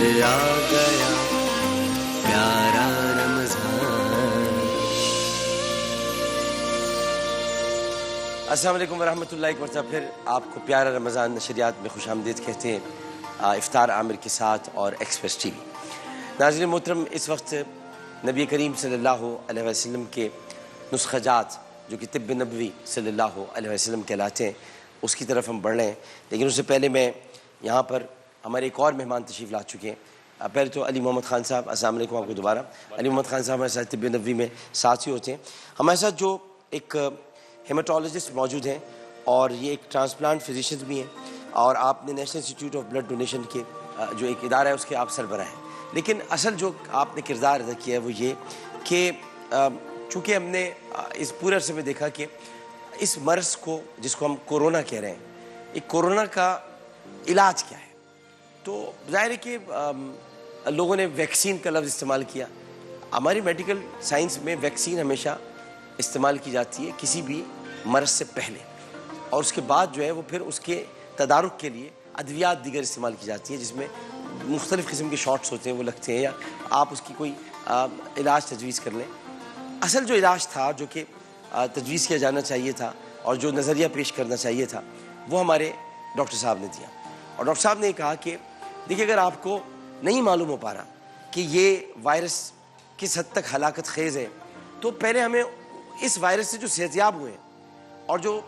آ گیا پیارا رمضان۔ السلام علیکم ورحمۃ اللہ، ایک مرتبہ پھر آپ کو پیارا رمضان نشریات میں خوش آمدید کہتے ہیں، افطار عامر کے ساتھ اور ایکسپریس ٹی وی۔ ناظرین محترم، اس وقت نبی کریم صلی اللہ علیہ وسلم کے نسخہ جات جو کہ طب نبوی صلی اللہ علیہ وسلم کہلاتے ہیں، اس کی طرف ہم بڑھ رہے ہیں، لیکن اس سے پہلے میں یہاں پر ہمارے ایک اور مہمان تشریف لا چکے ہیں۔ پہلے تو علی محمد خان صاحب، السلام علیکم آپ کو دوبارہ۔ علی محمد خان صاحب ہمارے ساتھ طب نبوی میں ساتھی ہوتے ہیں۔ ہمارے ساتھ جو ایک ہیماٹولوجسٹ موجود ہیں اور یہ ایک ٹرانسپلانٹ فزیشین بھی ہیں، اور آپ نے national institute of blood donation کے جو ایک ادارہ ہے اس کے آپ سربراہ ہیں۔ لیکن اصل جو آپ نے کردار ادا کیا ہے وہ یہ کہ چونکہ ہم نے اس پورے عرصے میں دیکھا کہ اس مرض کو، جس کو ہم کورونا کہہ رہے ہیں، ایک کورونا کا علاج کیا ہے، تو ظاہر ہے کہ لوگوں نے ویکسین کا لفظ استعمال کیا۔ ہماری میڈیکل سائنس میں ویکسین ہمیشہ استعمال کی جاتی ہے کسی بھی مرض سے پہلے، اور اس کے بعد جو ہے وہ پھر اس کے تدارک کے لیے ادویات دیگر استعمال کی جاتی ہیں، جس میں مختلف قسم کے شاٹس ہوتے ہیں وہ لگتے ہیں، یا آپ اس کی کوئی علاج تجویز کر لیں۔ اصل جو علاج تھا جو کہ تجویز کیا جانا چاہیے تھا اور جو نظریہ پیش کرنا چاہیے تھا، وہ ہمارے ڈاکٹر صاحب نے دیا، اور ڈاکٹر صاحب نے کہا کہ دیکھیے، اگر آپ کو نہیں معلوم ہو پا رہا کہ یہ وائرس کس حد تک ہلاکت خیز ہے، تو پہلے ہمیں اس وائرس سے جو صحتیاب ہوئے اور جو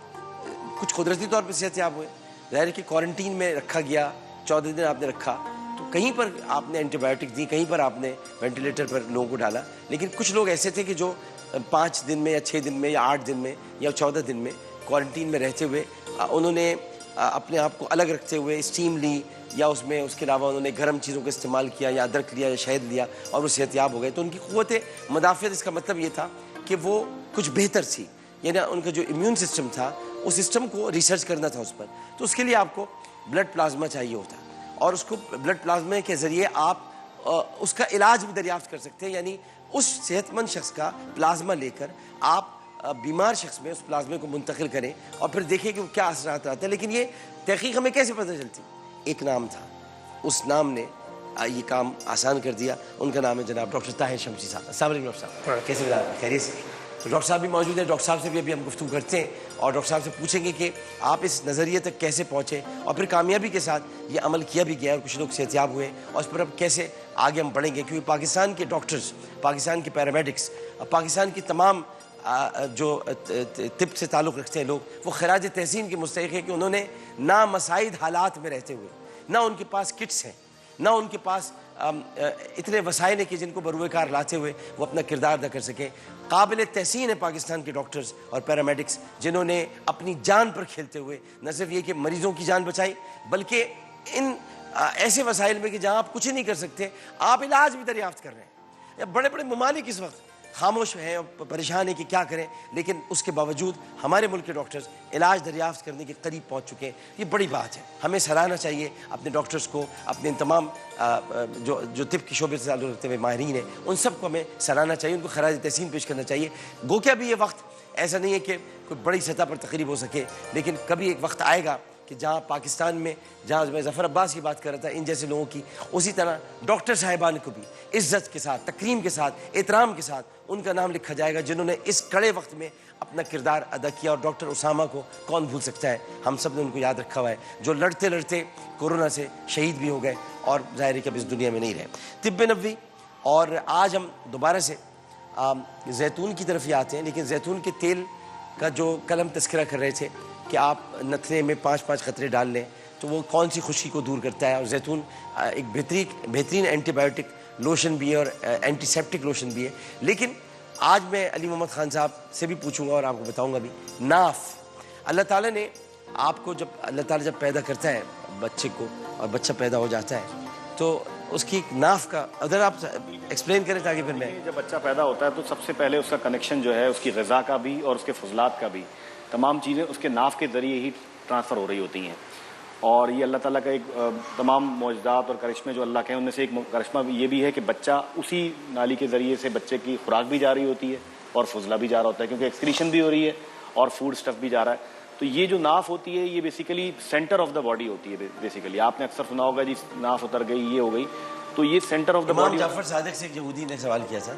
کچھ قدرتی طور پہ صحتیاب ہوئے، ظاہر ہے کہ کوارنٹین میں رکھا گیا، 14 دن آپ نے رکھا، تو کہیں پر آپ نے اینٹی بایوٹک دی، کہیں پر آپ نے وینٹیلیٹر پر لوگوں کو ڈالا، لیکن کچھ لوگ ایسے تھے کہ جو 5 دن میں یا 6 دن میں یا 8 دن میں یا 14 دن میں کوارنٹین میں رہتے ہوئے انہوں نے اپنے آپ کو الگ رکھتے ہوئے اسٹیم لی، یا اس میں اس کے علاوہ انہوں نے گرم چیزوں کا استعمال کیا، یا ادرک لیا یا شہد لیا، اور وہ صحتیاب ہو گئے۔ تو ان کی قوت مدافعت، اس کا مطلب یہ تھا کہ وہ کچھ بہتر تھی، یعنی ان کا جو امیون سسٹم تھا اس سسٹم کو ریسرچ کرنا تھا اس پر، تو اس کے لیے آپ کو بلڈ پلازما چاہیے ہوتا، اور اس کو بلڈ پلازما کے ذریعے آپ اس کا علاج بھی دریافت کر سکتے ہیں، یعنی اس صحت مند شخص کا پلازما لے کر آپ بیمار شخص میں اس پلازمے کو منتقل کریں اور پھر دیکھیں کہ وہ کیا اثرات آتے ہیں۔ لیکن یہ تحقیق ہمیں کیسے پتہ چلتی؟ ایک نام تھا، اس نام نے یہ کام آسان کر دیا، ان کا نام ہے جناب ڈاکٹر طاہر شمسی صاحب۔ السلام علیکم ڈاکٹر صاحب، کیسے خیریت سے؟ تو ڈاکٹر صاحب بھی موجود ہیں، ڈاکٹر صاحب سے بھی ابھی ہم گفتگو کرتے ہیں، اور ڈاکٹر صاحب سے پوچھیں گے کہ آپ اس نظریے تک کیسے پہنچے، اور پھر کامیابی کے ساتھ یہ عمل کیا بھی گیا اور کچھ لوگ صحتیاب ہوئے، اور اس پر اب کیسے آگے ہم بڑھیں گے، کیونکہ پاکستان کے ڈاکٹرز، پاکستان کے پیرامیڈکس، پاکستان کی تمام جو طب سے تعلق رکھتے ہیں لوگ، وہ خراج تحسین کے مستحق ہیں کہ انہوں نے نامساعد حالات میں رہتے ہوئے، نہ ان کے پاس کٹس ہیں، نہ ان کے پاس اتنے وسائل ہیں کہ جن کو بروئے کار لاتے ہوئے وہ اپنا کردار ادا کر سکیں۔ قابل تحسین ہے پاکستان کے ڈاکٹرز اور پیرامیڈکس، جنہوں نے اپنی جان پر کھیلتے ہوئے نہ صرف یہ کہ مریضوں کی جان بچائی، بلکہ ان ایسے وسائل میں کہ جہاں آپ کچھ نہیں کر سکتے آپ علاج بھی دریافت کر رہے ہیں۔ بڑے بڑے ممالک اس وقت خاموش ہیں اور پریشان ہیں کہ کیا کریں، لیکن اس کے باوجود ہمارے ملک کے ڈاکٹرز علاج دریافت کرنے کے قریب پہنچ چکے ہیں۔ یہ بڑی بات ہے، ہمیں سراہنا چاہیے اپنے ڈاکٹرز کو، اپنے تمام جو طب کے شعبے سے تعلق رکھتے ہوئے ماہرین ہیں، ان سب کو ہمیں سراہنا چاہیے، ان کو خراج تحسین پیش کرنا چاہیے۔ گو کہ ابھی یہ وقت ایسا نہیں ہے کہ کوئی بڑی سطح پر تقریب ہو سکے، لیکن کبھی ایک وقت آئے گا کہ جہاں پاکستان میں، جہاں میں ظفر عباس کی بات کر رہا تھا، ان جیسے لوگوں کی، اسی طرح ڈاکٹر صاحبان کو بھی عزت کے ساتھ، تکریم کے ساتھ، احترام کے ساتھ ان کا نام لکھا جائے گا، جنہوں نے اس کڑے وقت میں اپنا کردار ادا کیا۔ اور ڈاکٹر اسامہ کو کون بھول سکتا ہے، ہم سب نے ان کو یاد رکھا ہوا ہے، جو لڑتے لڑتے کورونا سے شہید بھی ہو گئے اور ظاہر ہے کہ اب اس دنیا میں نہیں رہے۔ طب نبوی، اور آج ہم دوبارہ سے زیتون کی طرف ہی آتے ہیں، لیکن زیتون کے تیل کا جو کل ہم تذکرہ کر رہے تھے کہ آپ نتنے میں 5 قطرے ڈال لیں تو وہ کون سی خشکی کو دور کرتا ہے، اور زیتون ایک بہترین اینٹی بایوٹک لوشن بھی ہے اور اینٹی سیپٹک لوشن بھی ہے۔ لیکن آج میں علی محمد خان صاحب سے بھی پوچھوں گا اور آپ کو بتاؤں گا بھی، ناف، اللہ تعالیٰ نے آپ کو اللہ تعالیٰ جب پیدا کرتا ہے بچے کو اور بچہ پیدا ہو جاتا ہے تو اس کی ایک ناف کا ادھر آپ ایکسپلین کریں تاکہ پھر میں۔ جب بچہ پیدا ہوتا ہے تو سب سے پہلے اس کا کنیکشن جو ہے اس کی غذا کا بھی اور اس کے فضلات کا بھی، تمام چیزیں اس کے ناف کے ذریعے ہی ٹرانسفر ہو رہی ہوتی ہیں، اور یہ اللہ تعالیٰ کا ایک تمام معجزات اور کرشمے جو اللہ کے ہیں ان میں سے ایک کرشمہ یہ بھی ہے کہ بچہ اسی نالی کے ذریعے سے بچے کی خوراک بھی جا رہی ہوتی ہے اور فضلہ بھی جا رہا ہوتا ہے، کیونکہ ایکسکریشن بھی ہو رہی ہے اور فوڈ سٹف بھی جا رہا ہے۔ تو یہ جو ناف ہوتی ہے یہ basically centre of the body ہوتی ہے۔ بیسیکلی آپ نے اکثر سنا ہوگا جی ناف اتر گئی، یہ ہو گئی، تو یہ سینٹر آف دا امام باڈی. جعفر صادق سے ایک یہودی نے سوال کیا تھا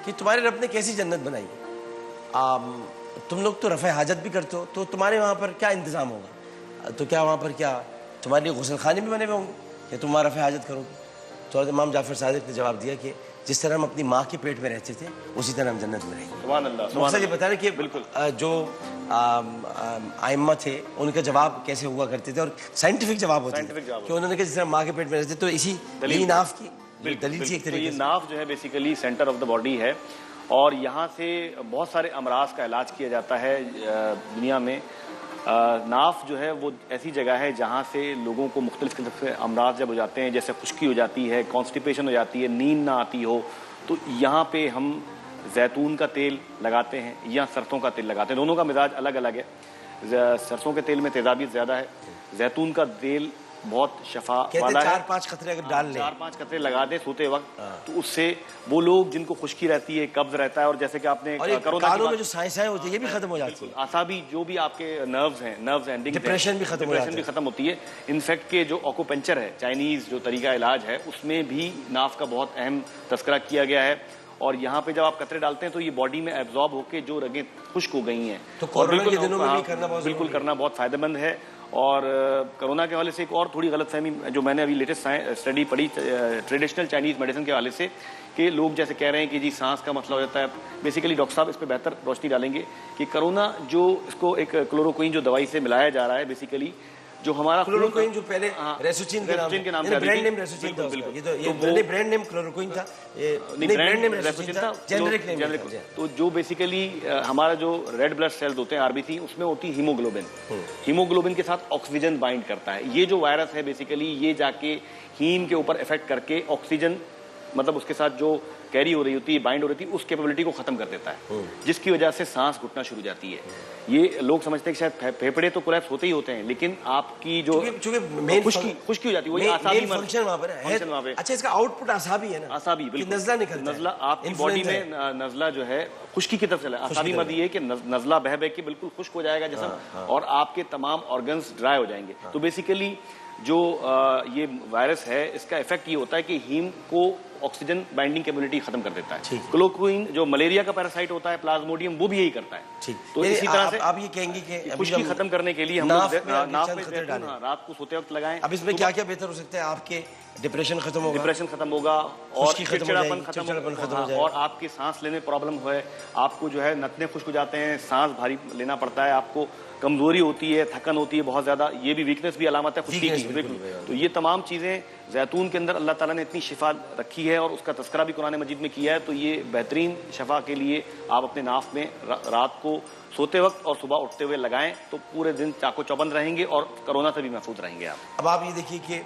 کہ تمہارے رب نے کیسی جنت بنائی ہے؟ تم لوگ تو رفع حاجت بھی کرتے ہو، تو تمہارے وہاں پر کیا انتظام ہوگا؟ تو کیا وہاں پر کیا تمہارے لیے غسل خانے بھی بنے ہوئے ہوں گے کہ تم وہاں رفع حاجت کرو گے؟ تو حضرت امام جعفر صادق نے جواب دیا کہ جس طرح ہم اپنی ماں کے پیٹ میں رہتے تھے اسی طرح ہم جنت میں رہیں گے. سبحان اللہ. مقصد یہ بتا رہے کہ بالکل جو ائمہ تھے ان کا جواب کیسے ہوا کرتے تھے اور سائنٹیفک جواب ہوتے تھے کہ انہوں نے کہا جس طرح ماں کے پیٹ میں رہتے تو اسی یہی ناف کی دلیل تھی ایک تو طریقے یہ سے. ناف جو ہے basically centre of the body ہے اور یہاں سے بہت سارے امراض کا علاج کیا جاتا ہے دنیا میں. ناف جو ہے وہ ایسی جگہ ہے جہاں سے لوگوں کو مختلف قسم کے امراض جب ہو جاتے ہیں، جیسے خشکی ہو جاتی ہے، کانسٹیپیشن ہو جاتی ہے، نیند نہ آتی ہو، تو یہاں پہ ہم زیتون کا تیل لگاتے ہیں یا سرسوں کا تیل لگاتے ہیں. دونوں کا مزاج الگ الگ ہے. سرسوں کے تیل میں تیزابیت زیادہ ہے. زیتون کا تیل بہت شفا والا ہے. 4-5 قطرے اگر ڈال لیں، 4-5 قطرے لگا دیں سوتے وقت تو اس سے وہ لوگ جن کو خشکی رہتی ہے، قبض رہتا ہے، اور جیسے کہ آپ نے کانوں میں جو سائیں ہوتی ہے یہ بھی ختم ہو جاتی ہے. اعصابی جو بھی آپ کے نروز ہیں، نروز اینڈنگ، ڈپریشن بھی ختم ہو جاتا ہے. بھی ختم ہوتی ہے. انفیکٹ کے جو آکوپنچر ہے، چائنیز جو طریقہ علاج ہے، اس میں بھی ناف کا بہت اہم تذکرہ کیا گیا ہے. اور یہاں پہ جب آپ قطرے ڈالتے ہیں تو یہ باڈی میں ایبزارب ہو کے جو رگیں خشک ہو گئی ہیں تو کورونا کے دنوں میں بھی کرنا بہت بالکل کرنا بہت فائدہ مند ہے. اور کرونا کے حوالے سے ایک اور تھوڑی غلط فہمی جو میں نے ابھی لیٹسٹ اسٹڈی پڑھی ٹریڈیشنل چائنیز میڈیسن کے حوالے سے، کہ لوگ جیسے کہہ رہے ہیں کہ جی سانس کا مسئلہ ہو جاتا ہے. بیسیکلی ڈاکٹر صاحب اس پہ بہتر روشنی ڈالیں گے کہ کرونا جو اس کو ایک کلوروکوئن جو دوائی سے ملایا جا رہا ہے، بیسیکلی جو ہمارا کلوروکوئن جو پہلے ریسوچین کے نام سے برانڈ نیم ریسوچین تھا، یہ برانڈ نیم کلوروکوئن تھا، نہیں برانڈ نیم ریسوچین تھا، جنرک نیم. تو جو بیسیکلی ہمارا جو ریڈ بلڈ سیلز ہوتے ہیں RBC، اس میں ہوتی ہے ہیموگلوبن. ہیموگلوبن کے ساتھ آکسیجن بائنڈ کرتا ہے. یہ جو وائرس ہے بیسیکلی یہ جا کے ہیم کے اوپر افیکٹ کر کے آکسیجن مطلب اس کے ساتھ جو کیری ہو رہی ہوتی ہے، بائنڈ ہو رہی تھی، اس کیپیبلٹی کو ختم کر دیتا ہے، جس کی وجہ سے سانس گھٹنا شروع ہو جاتی ہے. یہ لوگ سمجھتے ہیں کہ شاید پھیپھڑے تو کولیپس ہوتے ہی ہوتے ہیں، لیکن آپ کی جو خشکی ہو جاتی ہے وہی اعصابی فنکشن وہاں پر ہے. اچھا اس کا آؤٹ پٹ اعصابی ہے نا، اعصابی بالکل نزلہ نکلتا ہے. نزلہ آپ کی باڈی میں نزلہ جو ہے خشکی کی طرف چلا ہے. اعصابی مد یہ ہے کہ نزلہ بہہ بہ کے بالکل خشک ہو جائے گا جسم اور آپ کے تمام آرگنز ڈرائی ہو جائیں گے. تو بیسیکلی جو یہ وائرس ہے اس کا افیکٹ یہ ہوتا ہے کہ ہیم کو آکسیجن بائنڈنگ کیپیبلٹی ختم کر دیتا ہے. کلوروکوئن جو ملیریا کا پیراسائٹ ہوتا ہے، پلازموڈیم، وہ بھی یہی کرتا ہے. تو اسی طرح سے آپ یہ کہیں گے کہ خشکی ختم کرنے کے لیے ہم ناف میں رات کو سوتے وقت لگائیں. اب اس میں کیا کیا بہتر ہو سکتا ہے؟ آپ کے ڈپریشن ختم ہوگا اور چڑچڑاپن ختم ہوگا اور آپ کی سانس لینے پرابلم ہے، آپ کو جو ہے نتنے خشک ہو جاتے ہیں، سانس بھاری لینا پڑتا ہے، آپ کو کمزوری ہوتی ہے، تھکن ہوتی ہے بہت زیادہ. یہ بھی ویکنس بھی علامت ہے خشکی کی. بالکل. تو یہ تمام چیزیں زیتون کے اندر اللہ تعالیٰ نے اتنی شفا رکھی ہے اور اس کا تذکرہ بھی قرآن مجید میں کیا ہے. تو یہ بہترین شفا کے لیے آپ اپنے ناف میں رات کو سوتے وقت اور صبح اٹھتے ہوئے لگائیں تو پورے دن چاقو چوبند رہیں گے اور کرونا سے بھی محفوظ رہیں گے آپ. اب آپ یہ دیکھیے کہ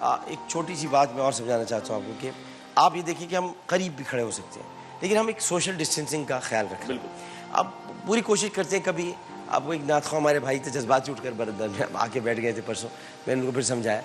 ایک چھوٹی سی بات میں اور سمجھانا چاہتا ہوں آپ کو کہ آپ یہ دیکھیے کہ ہم قریب بھی کھڑے ہو سکتے ہیں لیکن ہم ایک سوشل ڈسٹینسنگ کا خیال رکھیں. بالکل. اب پوری کوشش کرتے ہیں. کبھی آپ کو ایک نعت خواہ ہمارے بھائی تھے، جذبات سے اٹھ کر بردر میں آ کے بیٹھ گئے تھے پرسوں، میں نے ان کو پھر سمجھایا.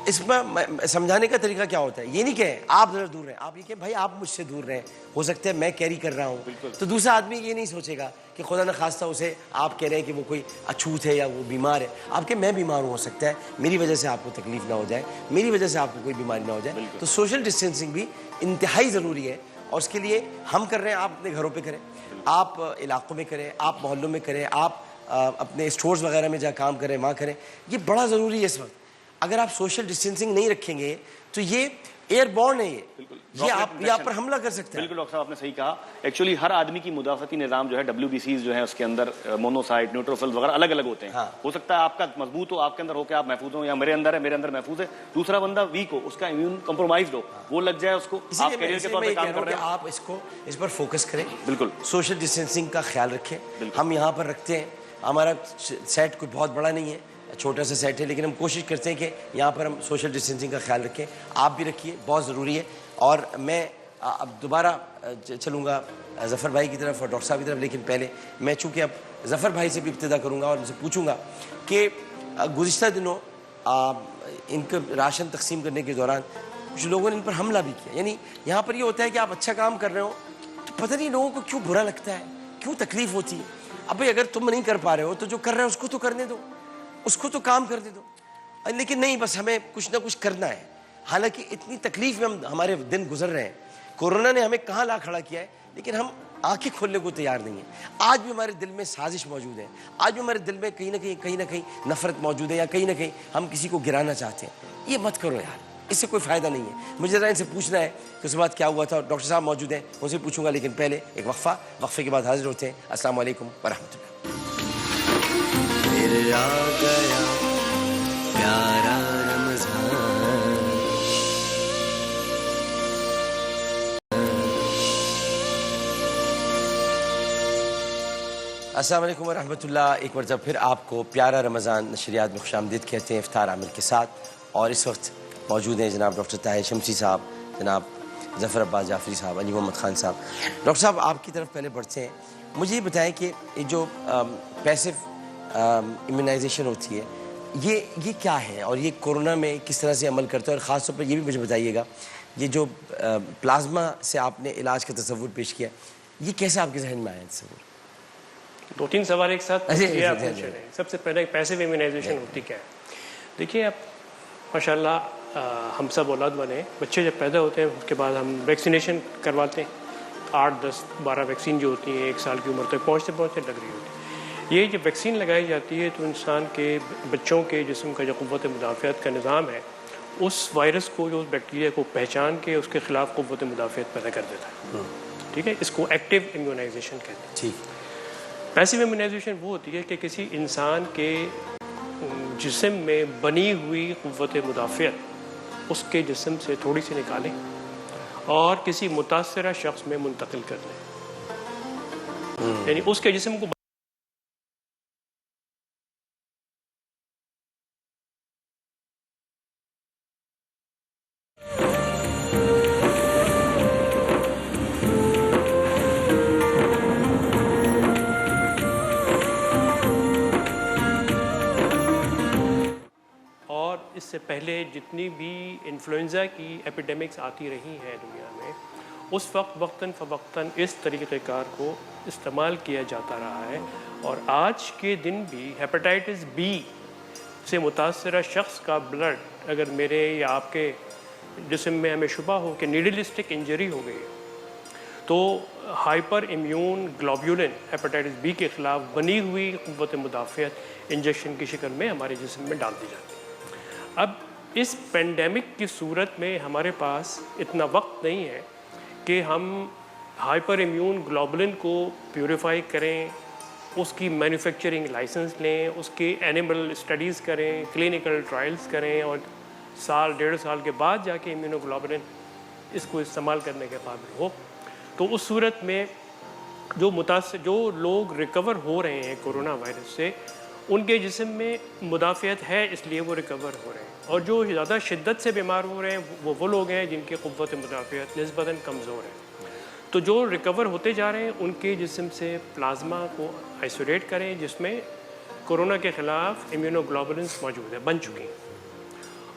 اس میں سمجھانے کا طریقہ کیا ہوتا ہے؟ یہ نہیں کہ آپ ذرا دور رہیں، آپ یہ کہ بھائی آپ مجھ سے دور رہیں، ہو سکتا ہے میں کیری کر رہا ہوں. تو دوسرا آدمی یہ نہیں سوچے گا کہ خدا نخواستہ اسے آپ کہہ رہے ہیں کہ وہ کوئی اچھوت ہے یا وہ بیمار ہے. آپ کہ میں بیمار ہو سکتا ہے، میری وجہ سے آپ کو تکلیف نہ ہو جائے، میری وجہ سے آپ کو کوئی بیماری نہ ہو جائے. تو سوشل ڈسٹینسنگ بھی انتہائی ضروری ہے اور اس کے لیے ہم کر رہے ہیں. آپ اپنے گھروں پہ کریں، آپ علاقوں میں کریں، آپ محلوں میں کریں، آپ اپنے اسٹورز وغیرہ میں جا کام کریں، وہاں کریں. یہ بڑا ضروری ہے اس وقت. اگر آپ سوشل ڈسٹینسنگ نہیں رکھیں گے تو یہ ایئر بورن ہے، یہ آپ پر حملہ کر سکتا ہے. بالکل ڈاکٹر صاحب آپ نے صحیح کہا. ایکچولی ہر آدمی کی مدافعتی نظام جو ہے WBCs جو ہیں اس کے اندر مونوسائٹ، نیوٹروفلز وغیرہ الگ الگ ہوتے ہیں. ہو سکتا ہے آپ کا مضبوط ہو، آپ کے اندر ہو کہ آپ محفوظ ہوں، یا میرے اندر ہے، میرے اندر محفوظ ہے. دوسرا بندہ ویک ہو، اس کا امیون کمپرومائزڈ ہو، وہ لگ جائے اس کو. آپ کیریئر کے طور پہ کام کر رہے ہیں، آپ اس پر فوکس کریں. بالکل. سوشل ڈسٹینسنگ کا خیال رکھیں. ہم یہاں پر رکھتے ہیں، ہمارا سیٹ کوئی بہت بڑا نہیں ہے، چھوٹا سا سیٹ ہے، لیکن ہم کوشش کرتے ہیں کہ یہاں پر ہم سوشل ڈسٹینسنگ کا خیال رکھیں. آپ بھی رکھیے، بہت ضروری ہے. اور میں اب دوبارہ چلوں گا ظفر بھائی کی طرف اور ڈاکٹر صاحب کی طرف، لیکن پہلے میں چونکہ اب ظفر بھائی سے بھی ابتدا کروں گا اور ان سے پوچھوں گا کہ گزشتہ دنوں ان کے راشن تقسیم کرنے کے دوران کچھ لوگوں نے ان پر حملہ بھی کیا. یعنی یہاں پر یہ ہوتا ہے کہ آپ اچھا کام کر رہے ہو تو پتہ نہیں لوگوں کو کیوں برا لگتا ہے، کیوں تکلیف ہوتی ہے. اب بھائی اگر تم نہیں کر پا رہے ہو تو جو کر رہے ہو اس کو تو کرنے دو، اس کو تو کام کرنے دو. لیکن نہیں، بس ہمیں کچھ نہ کچھ کرنا ہے، حالانکہ اتنی تکلیف میں ہمارے دن گزر رہے ہیں, کورونا نے ہمیں کہاں لا کھڑا کیا ہے, لیکن ہم آنکھیں کھولنے کو تیار نہیں ہیں. آج بھی ہمارے دل میں سازش موجود ہے, آج بھی ہمارے دل میں کہیں نہ کہیں نفرت موجود ہے, یا کہیں نہ کہیں ہم کسی کو گرانا چاہتے ہیں. یہ مت کرو یار, اس سے کوئی فائدہ نہیں ہے. مجھے ذرا ان سے پوچھنا ہے کہ اس کے بعد کیا ہوا تھا, اور ڈاکٹر صاحب موجود ہیں, ان سے پوچھوں گا, لیکن پہلے ایک وقفے کے بعد حاضر ہوتے ہیں. السلام علیکم ورحمۃ اللہ. پھر آ گیا پیارا رمضان. السلام علیکم ورحمۃ اللہ. ایک مرتبہ پھر آپ کو پیارا رمضان نشریات میں خوش آمدید کہتے ہیں افطار عامر کے ساتھ. اور اس وقت موجود ہیں جناب ڈاکٹر طاہر شمسی صاحب, جناب ظفر عباس جعفری صاحب, علی محمد خان صاحب. ڈاکٹر صاحب آپ کی طرف پہلے بڑھتے ہیں, مجھے یہ بتائیں کہ یہ جو پیسو امیونائزیشن ہوتی ہے یہ کیا ہے, اور یہ کورونا میں کس طرح سے عمل کرتا ہے, اور خاص طور پر یہ بھی مجھے بتائیے گا یہ جو پلازما سے آپ نے علاج کا تصور پیش کیا, یہ کیسے آپ کے ذہن میں آیا تصور؟ 2-3 سوال ایک ساتھ پوچھ رہے ہیں. سب سے پہلے پیسو امیونائزیشن ہوتی کیا ہے؟ دیکھیے اب ماشاء اللہ ہم سب اولاد والے ہیں, بچے جب پیدا ہوتے ہیں اس کے بعد ہم ویکسینیشن کرواتے ہیں. 8, 10, 12 ویکسین جو ہوتی ہیں 1 سال کی عمر تک پہنچتے لگ رہی ہوتی ہے. یہ جب ویکسین لگائی جاتی ہے تو انسان کے بچوں کے جسم کا جو قوت مدافعت کا نظام ہے اس وائرس کو, جو اس بیکٹیریا کو پہچان کے اس کے خلاف قوت مدافعت پیدا کر دیتا ہے. ٹھیک ہے, اس کو ایکٹیو امیونائزیشن کہتے ہیں. ٹھیک. پیسو امیونائزیشن وہ ہوتی ہے کہ کسی انسان کے جسم میں بنی ہوئی قوت مدافعت اس کے جسم سے تھوڑی سی نکالیں اور کسی متاثرہ شخص میں منتقل کر دیں. یعنی اس کے جسم کو اس سے پہلے جتنی بھی انفلوئنزا کی ایپیڈیمکس آتی رہی ہیں دنیا میں, اس وقت وقتاً فوقتاً اس طریقہ کار کو استعمال کیا جاتا رہا ہے. اور آج کے دن بھی ہیپاٹائٹس بی سے متاثرہ شخص کا بلڈ اگر میرے یا آپ کے جسم میں ہمیں شبہ ہو کہ نیڈلسٹک انجری ہو گئی تو ہائپر ایمیون گلوبولن ہیپاٹائٹس بی کے خلاف بنی ہوئی قوت مدافعت انجیکشن کی شکل میں ہمارے جسم میں ڈال دی جاتی ہے. اب اس پینڈیمک کی صورت میں ہمارے پاس اتنا وقت نہیں ہے کہ ہم ہائپر ایمیون گلوبولن کو پیوریفائی کریں, اس کی مینوفیکچرنگ لائسنس لیں, اس کی اینیمل اسٹڈیز کریں, کلینکل ٹرائلز کریں, اور 1.5 سال کے بعد جا کے ایمیونو گلوبولن اس کو استعمال کرنے کے قابل ہو. تو اس صورت میں جو لوگ ریکور ہو رہے ہیں کورونا وائرس سے, ان کے جسم میں مدافعت ہے, اس لیے وہ ریکور ہو رہے ہیں. اور جو زیادہ شدت سے بیمار ہو رہے ہیں وہ لوگ ہیں جن کی قوت مدافعت نسبتاً کمزور ہے. تو جو ریکور ہوتے جا رہے ہیں ان کے جسم سے پلازما کو آئسولیٹ کریں جس میں کورونا کے خلاف ایمیونو گلوبولنس موجود ہے, بن چکی ہیں,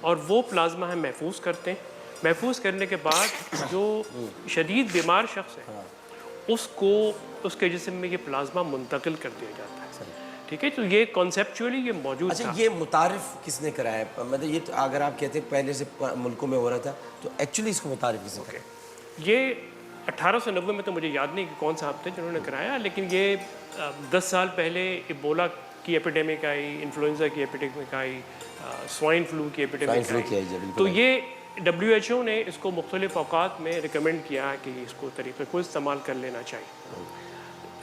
اور وہ پلازما ہم محفوظ کرتے ہیں. محفوظ کرنے کے بعد جو شدید بیمار شخص ہے اس کو اس کے جسم میں یہ پلازما منتقل کر دیا جاتا ہے. ٹھیک ہے, تو یہ کانسیپچولی یہ موجود اچھا, یہ متعارف کس نے کرایا؟ مطلب یہ تو اگر آپ کہتے ہیں پہلے سے ملکوں میں ہو رہا تھا, تو ایکچولی اس کو متعارف کس نے کرایا؟ یہ 1890 میں تو مجھے یاد نہیں کہ کون صاحب تھے جنہوں نے کرایا, لیکن یہ 10 سال پہلے ایبولا کی ایپیڈیمک آئی, انفلوئنزا کی ایپیڈیمک آئی, سوائن فلو کی ایپیڈیمک آئی, تو یہ WHO نے اس کو مختلف اوقات میں ریکمینڈ کیا کہ اس کو طریقے کو استعمال کر لینا چاہیے.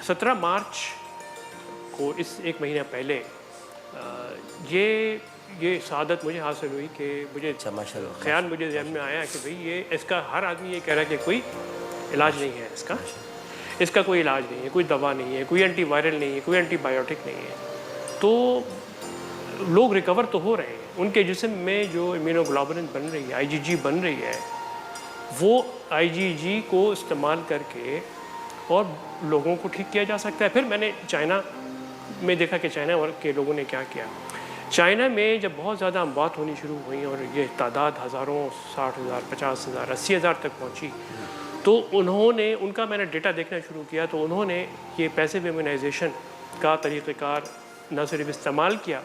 17 مارچ کو اس 1 مہینہ پہلے یہ سعادت مجھے حاصل ہوئی کہ مجھے خیال مجھے ذہن میں آیا کہ بھئی یہ اس کا ہر آدمی یہ کہہ رہا ہے کہ کوئی علاج نہیں ہے, اس کا کوئی علاج نہیں ہے, کوئی دوا نہیں ہے, کوئی اینٹی وائرل نہیں ہے, کوئی اینٹی بایوٹک نہیں ہے. تو لوگ ریکور تو ہو رہے ہیں, ان کے جسم میں جو امیونو گلوبولن بن رہی ہے, IgG بن رہی ہے, وہ IgG کو استعمال کر کے اور لوگوں کو ٹھیک کیا جا سکتا ہے. پھر میں نے چائنا میں دیکھا کہ چائنا کے لوگوں نے کیا کیا. چائنا میں جب بہت زیادہ اموات ہونی شروع ہوئیں اور یہ تعداد ہزاروں, 60,000, 50,000, 80,000 تک پہنچی, تو انہوں نے, ان کا میں نے ڈیٹا دیکھنا شروع کیا, تو انہوں نے یہ پیسو امیونائزیشن کا طریقہ کار نہ صرف استعمال کیا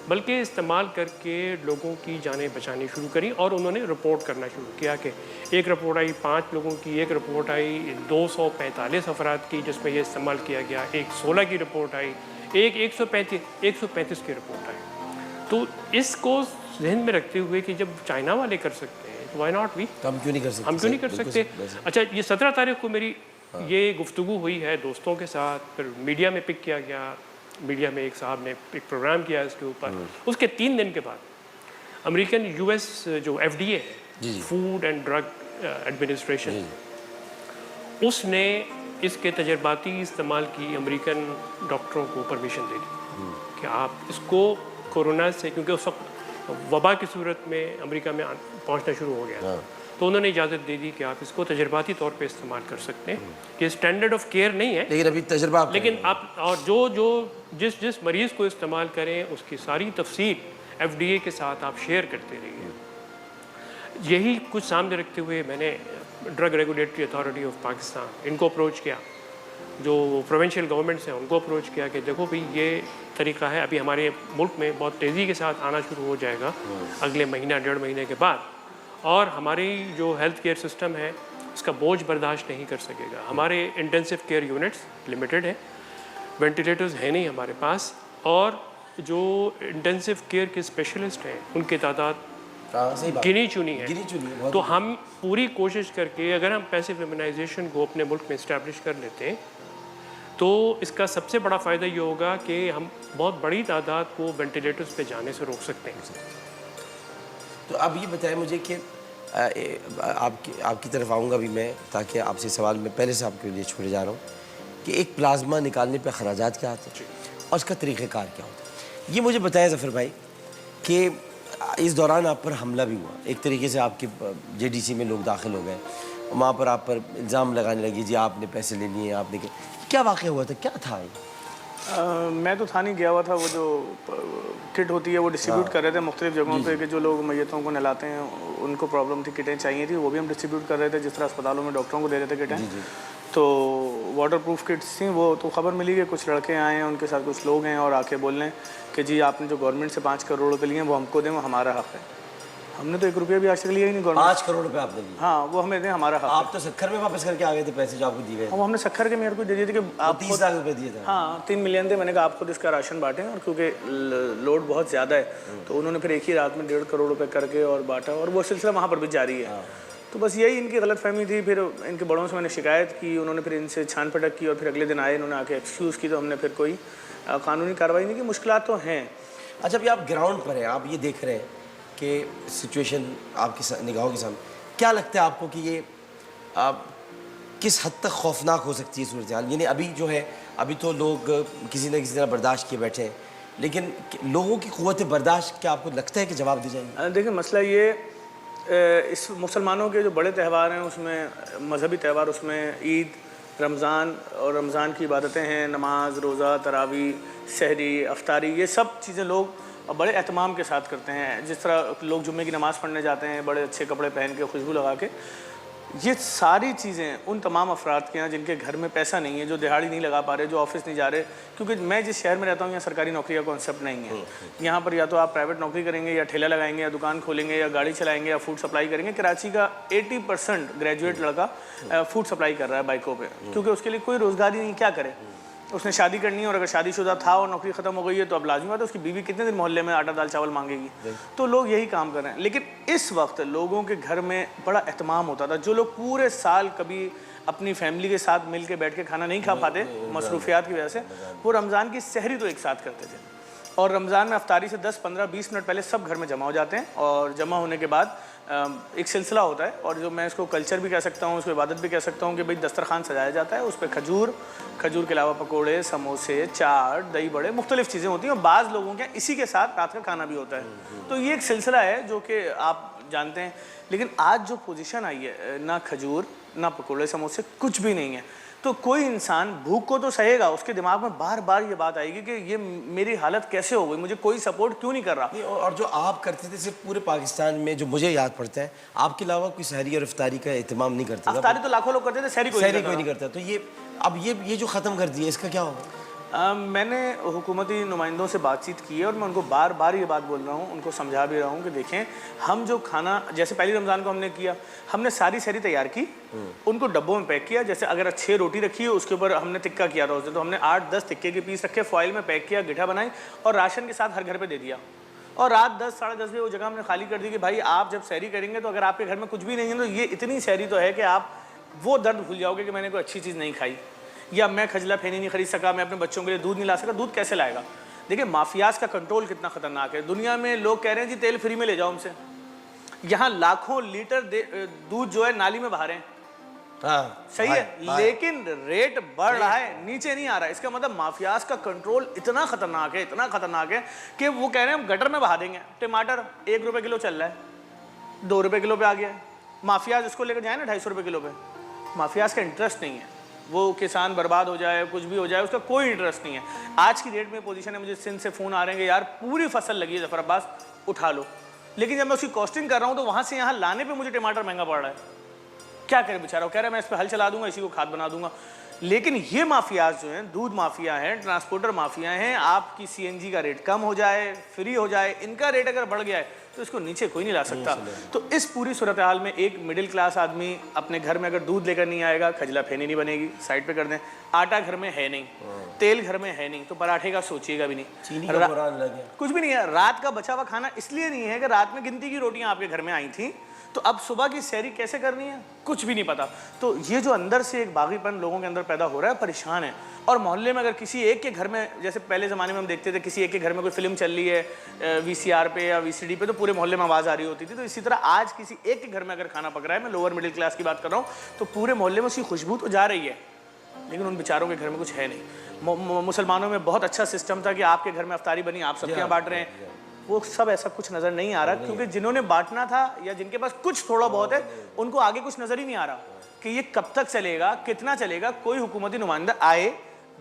بلکہ استعمال کر کے لوگوں کی جانیں بچانی شروع کریں، اور انہوں نے رپورٹ کرنا شروع کیا کہ ایک رپورٹ آئی 5 لوگوں کی، ایک رپورٹ آئی 245 افراد کی جس میں یہ استعمال کیا گیا، ایک 16 کی رپورٹ آئی، ایک 135 کی رپورٹ آئی۔ تو اس کو ذہن میں رکھتے ہوئے کہ جب چائنا والے کر سکتے ہیں تو وائی ناٹ وی، ہم کیوں نہیں کر سکتے؟ ہم کیوں نہیں کر سکتے؟ اچھا، یہ 17 تاریخ کو میری یہ گفتگو ہوئی ہے دوستوں کے ساتھ، پھر میڈیا میں پک کیا گیا، میڈیا میں ایک صاحب نے ایک پروگرام کیا اس کے اوپر۔ اس کے 3 دن کے بعد امریکن یو ایس جو ایف ڈی اے ہے، فوڈ اینڈ ڈرگ ایڈمنسٹریشن، اس نے اس کے تجرباتی استعمال کی امریکن ڈاکٹروں کو پرمیشن دے دی کہ آپ اس کو کورونا سے، کیونکہ اس وقت وبا کی صورت میں امریکہ میں پہنچنا شروع ہو گیا، تو انہوں نے اجازت دے دی کہ آپ اس کو تجرباتی طور پہ استعمال کر سکتے ہیں۔ یہ اسٹینڈرڈ آف کیئر نہیں ہے، لیکن ابھی تجربہ لیکن آپ اور جس مریض کو استعمال کریں اس کی ساری تفصیل ایف ڈی اے کے ساتھ آپ شیئر کرتے رہیے۔ یہی کچھ سامنے رکھتے ہوئے میں نے drug regulatory authority of Pakistan ان کو اپروچ کیا، جو پروونشل گورنمنٹس ہیں ان کو اپروچ کیا کہ دیکھو بھئی یہ طریقہ ہے، ابھی ہمارے ملک میں بہت تیزی کے ساتھ آنا شروع ہو جائے گا اگلے مہینہ 1.5 مہینے کے بعد، اور ہماری جو ہیلتھ کیئر سسٹم ہے اس کا بوجھ برداشت نہیں کر سکے گا۔ ہمارے انٹینسو کیئر یونٹس لمیٹڈ ہیں، وینٹیلیٹرز ہیں نہیں ہمارے پاس، اور جو انٹینسو کیئر کے اسپیشلسٹ ہیں ان کی تعداد گنی چنی ہے۔ تو ہم پوری کوشش کر کے اگر ہم پیسو امیونائزیشن کو اپنے ملک میں اسٹیبلش کر لیتے ہیں تو اس کا سب سے بڑا فائدہ یہ ہوگا کہ ہم بہت بڑی تعداد کو وینٹیلیٹرز پہ جانے سے روک سکتے ہیں۔ تو اب یہ بتائیں مجھے کہ آپ کی طرف آؤں گا بھی میں، تاکہ آپ سے سوال میں پہلے سے آپ کے لیے چھوڑے جا رہا ہوں کہ ایک پلازما نکالنے پہ اخراجات کیا آتے ہیں اور اس کا طریقہ کار کیا ہوتا ہے؟ یہ مجھے بتائیں ظفر بھائی کہ اس دوران آپ پر حملہ بھی ہوا، ایک طریقے سے آپ کے جے ڈی سی میں لوگ داخل ہو گئے، وہاں پر آپ پر الزام لگانے لگے جی آپ نے پیسے لے لیے، آپ نے کیا واقعہ ہوا تھا، کیا تھا یہ؟ میں تو تھا نہیں گیا ہوا تھا، وہ جو کٹ ہوتی ہے وہ ڈسٹریبیوٹ کر رہے تھے مختلف جگہوں پہ کہ جو لوگ میتوں کو نہلاتے ہیں ان کو پرابلم تھی، کٹیں چاہیے تھی، وہ بھی ہم ڈسٹریبیوٹ کر رہے تھے، جس طرح اسپتالوں میں ڈاکٹروں کو دے رہے تھے کٹیں۔ تو واٹر پروف کٹس تھیں، وہ تو خبر ملی کہ کچھ لڑکے آئے ہیں، ان کے ساتھ کچھ لوگ ہیں اور آ کے بول رہے ہیں کہ جی آپ نے جو گورنمنٹ سے 5 کروڑ روپے لیے ہیں وہ ہم کو دیں، وہ ہمارا حق ہے۔ ہم نے تو 1 روپیہ بھی آج تک لیا ہی نہیں گورنمنٹ۔ 5 کروڑ روپے آپ نے لیے؟ ہاں، وہ ہمیں دیں، ہمارا حق ہے۔ آپ تو سکھر میں واپس کر کے آ گئے تھے پیسے جو آپ کو دیے گئے؟ وہ ہم نے سکھر کے میئر کو دے دیے تھے کہ آپ 30 لاکھ روپے دیے تھے۔ ہاں 3 ملین تھے، میں نے کہا آپ خود اس کا راشن بانٹیں، اور کیونکہ لوڈ بہت زیادہ ہے تو انہوں نے پھر ایک ہی رات میں 1.5 کروڑ روپے کر کے اور بانٹا، اور وہ سلسلہ وہاں پر بھی جاری ہے۔ تو بس یہی ان کی غلط فہمی تھی۔ پھر ان کے بڑوں سے میں نے شکایت کی، انہوں نے پھر ان سے چھان پھٹک کی، اور پھر اگلے دن آئے، انہوں نے آ کے ایکسکیوز کی، تو ہم نے پھر کوئی قانونی کارروائی نہیں کی۔ مشکلات تو ہیں۔ اچھا، ابھی آپ گراؤنڈ پر ہیں، آپ یہ دیکھ رہے ہیں کہ سچویشن آپ کی نگاہوں کے سامنے، کیا لگتا ہے آپ کو کہ یہ کس حد تک خوفناک ہو سکتی ہے صورتحال؟ یعنی ابھی جو ہے، ابھی تو لوگ کسی نہ کسی طرح برداشت کیے بیٹھے ہیں، لیکن لوگوں کی قوت برداشت کیا آپ کو لگتا ہے کہ جواب دی جائے گی؟ دیکھیں مسئلہ یہ، اس مسلمانوں کے جو بڑے تہوار ہیں اس میں مذہبی تہوار، اس میں عید، رمضان اور رمضان کی عبادتیں ہیں، نماز، روزہ، تراویح، سحری، افطاری، یہ سب چیزیں لوگ بڑے اہتمام کے ساتھ کرتے ہیں۔ جس طرح لوگ جمعے کی نماز پڑھنے جاتے ہیں بڑے اچھے کپڑے پہن کے، خوشبو لگا کے، یہ ساری چیزیں ان تمام افراد کے ہیں جن کے گھر میں پیسہ نہیں ہے، جو دہاڑی نہیں لگا پا رہے، جو آفس نہیں جا رہے، کیونکہ میں جس شہر میں رہتا ہوں یہاں سرکاری نوکری کا کانسیپٹ نہیں ہے۔ یہاں پر یا تو آپ پرائیویٹ نوکری کریں گے، یا ٹھیلا لگائیں گے، یا دکان کھولیں گے، یا گاڑی چلائیں گے، یا فوڈ سپلائی کریں گے۔ کراچی کا 80% گریجویٹ لڑکا فوڈ سپلائی کر رہا ہے بائکوں پہ، کیونکہ اس کے لیے کوئی روزگار ہی نہیں، کیا کرے؟ اس نے شادی کرنی ہے، اور اگر شادی شدہ تھا اور نوکری ختم ہو گئی ہے تو اب لازمی بات ہے اس کی بیوی کتنے دن محلے میں آٹا دال چاول مانگے گی؟ تو لوگ یہی کام کر رہے ہیں۔ لیکن اس وقت لوگوں کے گھر میں بڑا اہتمام ہوتا تھا، جو لوگ پورے سال کبھی اپنی فیملی کے ساتھ مل کے بیٹھ کے کھانا نہیں کھا پاتے مصروفیات کی وجہ سے، وہ رمضان کی سحری تو ایک ساتھ کرتے تھے، اور رمضان میں افطاری سے 10 15 20 منٹ پہلے سب گھر میں جمع ہو جاتے ہیں، اور جمع ہونے کے بعد ایک سلسلہ ہوتا ہے، اور جو میں اس کو کلچر بھی کہہ سکتا ہوں، اس کو عبادت بھی کہہ سکتا ہوں، کہ بھئی دسترخوان سجایا جاتا ہے، اس پہ کھجور کے علاوہ پکوڑے، سموسے، چاٹ، دہی بڑے، مختلف چیزیں ہوتی ہیں، اور بعض لوگوں کے اسی کے ساتھ رات کا کھانا بھی ہوتا ہے۔ تو یہ ایک سلسلہ ہے جو کہ آپ جانتے ہیں۔ لیکن آج جو پوزیشن آئی ہے، نہ کھجور، نہ پکوڑے، سموسے، کچھ بھی نہیں ہے، تو کوئی انسان بھوک کو تو سہے گا، اس کے دماغ میں بار بار یہ بات آئے گی کہ یہ میری حالت کیسے ہو گئی، مجھے کوئی سپورٹ کیوں نہیں کر رہا۔ اور جو آپ کرتے تھے صرف پورے پاکستان میں، جو مجھے یاد پڑتا ہے، آپ کے علاوہ کوئی سحری اور افطاری کا اہتمام نہیں کرتے تھا؟ افطاری تو لاکھوں لوگ کرتے تھے، سحری کوئی نہیں کرتا۔ تو یہ اب یہ جو ختم کر دیا، اس کا کیا ہوگا؟ میں نے حکومتی نمائندوں سے بات چیت کی ہے اور میں ان کو بار بار یہ بات بول رہا ہوں, ان کو سمجھا بھی رہا ہوں کہ دیکھیں ہم جو کھانا جیسے پہلی رمضان کو ہم نے کیا, ہم نے ساری سحری تیار کی, ان کو ڈبوں میں پیک کیا. جیسے اگر 6 روٹی رکھی ہے اس کے اوپر ہم نے تکہ کیا تھا اس دن, تو ہم نے 8-10 تکے کے پیس رکھے, فوائل میں پیک کیا, گٹھا بنائی اور راشن کے ساتھ ہر گھر پہ دے دیا. اور رات 10 ساڑھے 10 بجے وہ جگہ ہم نے خالی کر دی کہ بھائی آپ جب سحری کریں گے تو اگر آپ کے گھر میں کچھ بھی نہیں ہے تو یہ اتنی سحری تو ہے کہ آپ وہ درد بھول جاؤ گے کہ میں نے کوئی اچھی چیز نہیں کھائی, یا میں کھجلا پھینی نہیں خرید سکا, میں اپنے بچوں کے لیے دودھ نہیں لا سکا. دودھ کیسے لائے گا؟ دیکھیں مافیاز کا کنٹرول کتنا خطرناک ہے. دنیا میں لوگ کہہ رہے ہیں جی تیل فری میں لے جاؤ ہم سے, یہاں لاکھوں لیٹر دودھ جو ہے نالی میں بہا رہے ہیں, صحیح ہے, لیکن ریٹ بڑھ رہا ہے, نیچے نہیں آ رہا ہے. اس کا مطلب مافیاز کا کنٹرول اتنا خطرناک ہے, اتنا خطرناک ہے کہ وہ کہہ رہے ہیں ہم گٹر میں بہا دیں گے. ٹماٹر 1 روپے کلو چل رہا ہے, 2 روپے کلو پہ آ گیا ہے. مافیاز اس کو لے کر جائیں نا 250 روپے کلو پہ. مافیاز کا انٹرسٹ نہیں ہے, وہ کسان برباد ہو جائے, کچھ بھی ہو جائے, اس کا کوئی انٹرسٹ نہیں ہے. آج کی ڈیٹ میں پوزیشن ہے, مجھے سندھ سے فون آ رہے ہیں کہ یار پوری فصل لگی ہے ظفر عباس, اٹھا لو. لیکن جب میں اس کی کاسٹنگ کر رہا ہوں تو وہاں سے یہاں لانے پہ مجھے ٹماٹر مہنگا پڑ رہا ہے. کیا کرے بیچارہ, وہ کہہ رہا ہے میں اس پہ ہل چلا دوں گا, اسی کو کھاد بنا دوں گا. لیکن یہ مافیاز جو ہیں, دودھ مافیا ہیں, ٹرانسپورٹر مافیا ہیں, آپ کی CNG کا ریٹ کم ہو جائے, فری ہو جائے, ان کا ریٹ اگر بڑھ گیا ہے تو اس کو نیچے کوئی نہیں لا سکتا. تو اس پوری صورتحال میں ایک مڈل کلاس آدمی اپنے گھر میں اگر دودھ لے کر نہیں آئے گا, کھجلا پھینی نہیں بنے گی, سائڈ پہ کر دیں. آٹا گھر میں ہے نہیں, تیل گھر میں ہے نہیں, تو پراٹھے کا سوچیے گا بھی نہیں, کچھ بھی نہیں ہے. رات کا بچا ہوا کھانا اس لیے نہیں ہے کہ رات میں گنتی کی روٹیاں آپ کے گھر میں آئی تھیں, تو اب صبح کی سحری کیسے کرنی ہے کچھ بھی نہیں پتا. تو یہ جو اندر سے ایک باغی پن لوگوں کے اندر پیدا ہو رہا ہے, پریشان ہے. اور محلے میں اگر کسی ایک کے گھر میں, جیسے پہلے زمانے میں ہم دیکھتے تھے کسی ایک کے گھر میں کوئی فلم چل رہی ہے VCR پہ یا VCD پہ, تو پورے محلے میں آواز آ رہی ہوتی تھی. تو اسی طرح آج کسی ایک کے گھر میں اگر کھانا پک رہا ہے, میں لوور مڈل کلاس کی بات کر رہا ہوں, تو پورے محلے میں اس کی خوشبو تو جا رہی ہے, لیکن ان بیچاروں کے گھر میں کچھ ہے نہیں. مسلمانوں میں بہت اچھا سسٹم تھا کہ آپ کے گھر میں افطاری بنی, آپ سب کے یہاں بانٹ رہے ہیں. وہ سب ایسا کچھ نظر نہیں آ رہا, کیونکہ جنہوں نے بانٹنا تھا یا جن کے پاس کچھ تھوڑا بہت ہے, ان کو آگے کچھ نظر ہی نہیں آ رہا کہ یہ کب تک چلے گا, کتنا چلے گا. کوئی حکومتی نمائندہ آئے,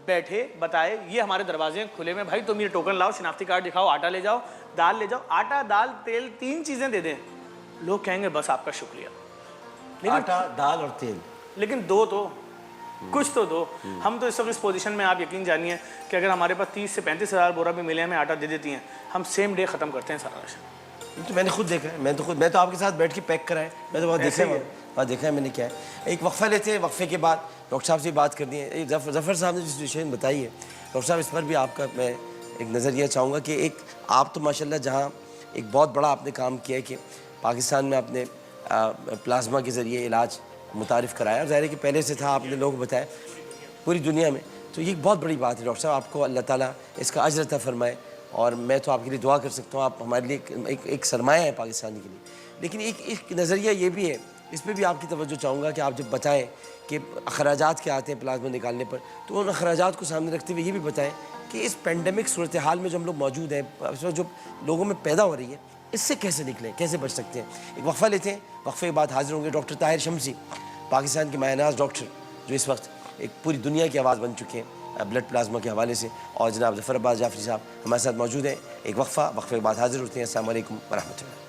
بیٹھے, بتائے یہ ہمارے دروازے ہیں کھلے میں, بھائی تم یہ ٹوکن لاؤ, شناختی کارڈ دکھاؤ, آٹا لے جاؤ, دال لے جاؤ. آٹا, دال, تیل, 3 چیزیں دے دیں, لوگ کہیں گے بس آپ کا شکریہ. آٹا, دال اور تیل, لیکن دو تو کچھ تو دو. ہم تو اس وقت اس پوزیشن میں آپ یقین جانیے کہ اگر ہمارے پاس 30 سے 35 ہزار بورا بھی ملے, ہمیں آٹا دے دیتی ہیں, ہم سیم ڈے ختم کرتے ہیں سارا راشن. تو میں نے خود دیکھا ہے, میں تو آپ کے ساتھ بیٹھ کے پیک کرا ہے, میں تو بہت دیکھا ہے میں نے کیا ہے. ایک وقفہ لیتے ہیں, وقفے کے بعد ڈاکٹر صاحب سے بات کرنی ہے. ظفر صاحب نے جس سچویشن بتائی ہے, ڈاکٹر صاحب اس پر بھی آپ کا میں ایک نظریہ چاہوں گا کہ ایک آپ تو ماشاء اللہ جہاں ایک بہت بڑا آپ نے کام کیا ہے کہ پاکستان میں آپ نے پلازما کے ذریعے علاج متعارف کرایا, اور ظاہر ہے کہ پہلے سے تھا, آپ نے لوگوں کو بتایا پوری دنیا میں. تو یہ ایک بہت بڑی بات ہے ڈاکٹر صاحب, آپ کو اللہ تعالیٰ اس کا اجر عطا فرمائے, اور میں تو آپ کے لیے دعا کر سکتا ہوں, آپ ہمارے لیے ایک سرمایہ ہے پاکستانی کے لیے. لیکن ایک نظریہ یہ بھی ہے, اس پہ بھی آپ کی توجہ چاہوں گا کہ آپ جب بتائیں کہ اخراجات کیا آتے ہیں پلازما نکالنے پر, تو ان اخراجات کو سامنے رکھتے ہوئے یہ بھی بتائیں کہ اس پینڈیمک صورتحال میں جو ہم لوگ موجود ہیں, اس وقت جو لوگوں میں پیدا ہو رہی ہے, اس سے کیسے نکلیں, کیسے بچ سکتے ہیں. ایک وقفہ لیتے ہیں, وقفے کے بعد حاضر ہوں گے ڈاکٹر طاہر شمسی, پاکستان کے مایہ ناز ڈاکٹر, جو اس وقت ایک پوری دنیا کی آواز بن چکے ہیں بلڈ پلازما کے حوالے سے, اور جناب ظفر عباس جعفری صاحب ہمارے ساتھ موجود ہیں. ایک وقفہ, وقفے کے بعد حاضر ہوتے ہیں. السلام علیکم ورحمۃ اللہ.